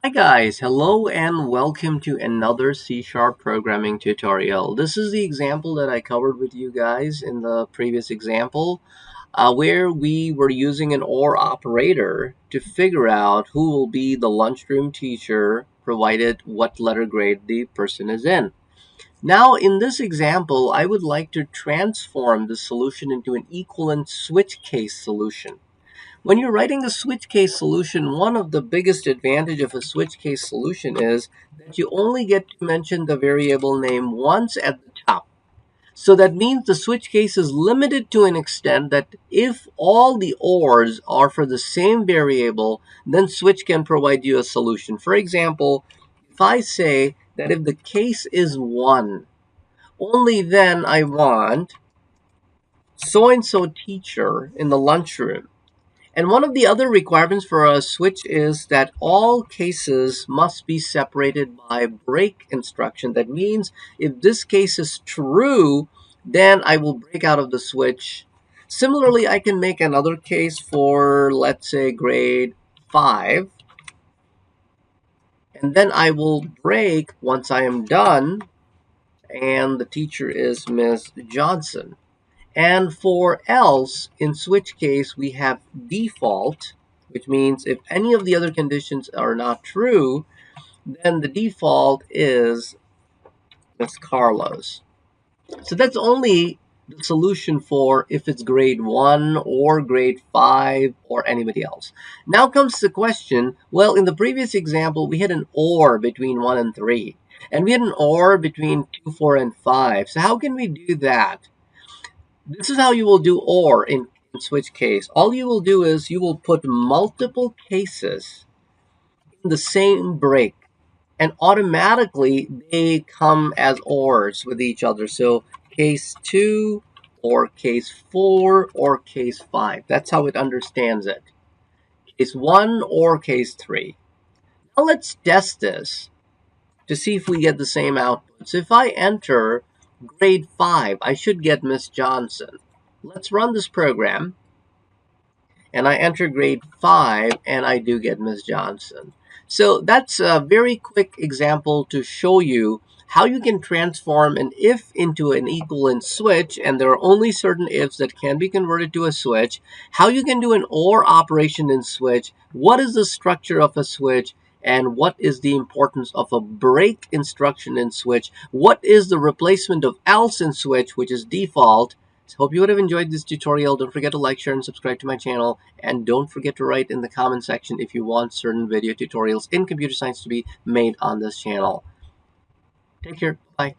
Hi guys, hello and welcome to another C# programming tutorial. This is the example that I covered with you guys in the previous example where we were using an OR operator to figure out who will be the lunchroom teacher provided what letter grade the person is in. Now in this example, I would like to transform the solution into an equivalent switch case solution. When you're writing a switch case solution, one of the biggest advantage of a switch case solution is that you only get to mention the variable name once at the top. So that means the switch case is limited to an extent that if all the ORs are for the same variable, then switch can provide you a solution. For example, if I say that if the case is 1, only then I want so-and-so teacher in the lunchroom. And one of the other requirements for a switch is that all cases must be separated by break instruction. That means if this case is true, then I will break out of the switch. Similarly, I can make another case for, let's say, grade 5. And then I will break once I am done, and the teacher is Miss Johnson. And for else, in switch case, we have default, which means if any of the other conditions are not true, then the default is Miss Carlos. So that's only the solution for if it's grade 1 or grade 5 or anybody else. Now comes the question, well, in the previous example, we had an OR between 1 and 3. And we had an OR between 2, 4, and 5. So how can we do that? This is how you will do OR in switch case. All you will do is you will put multiple cases in the same break, and automatically they come as ORs with each other. So case 2 or case 4 or case 5. That's how it understands it. Case 1 or case 3. Now let's test this to see if we get the same outputs. If I enter grade 5, I should get Miss Johnson. Let's run this program, and I enter grade 5, and I do get Miss Johnson. So that's a very quick example to show you how you can transform an if into an equivalent switch, and there are only certain ifs that can be converted to a switch, how you can do an OR operation in switch, what is the structure of a switch, and what is the importance of a break instruction in switch, what is the replacement of else in switch, which is default. So hope you would have enjoyed this tutorial. Don't forget to like, share, and subscribe to my channel. And don't forget to write in the comment section if you want certain video tutorials in computer science to be made on this channel. Take care. Bye.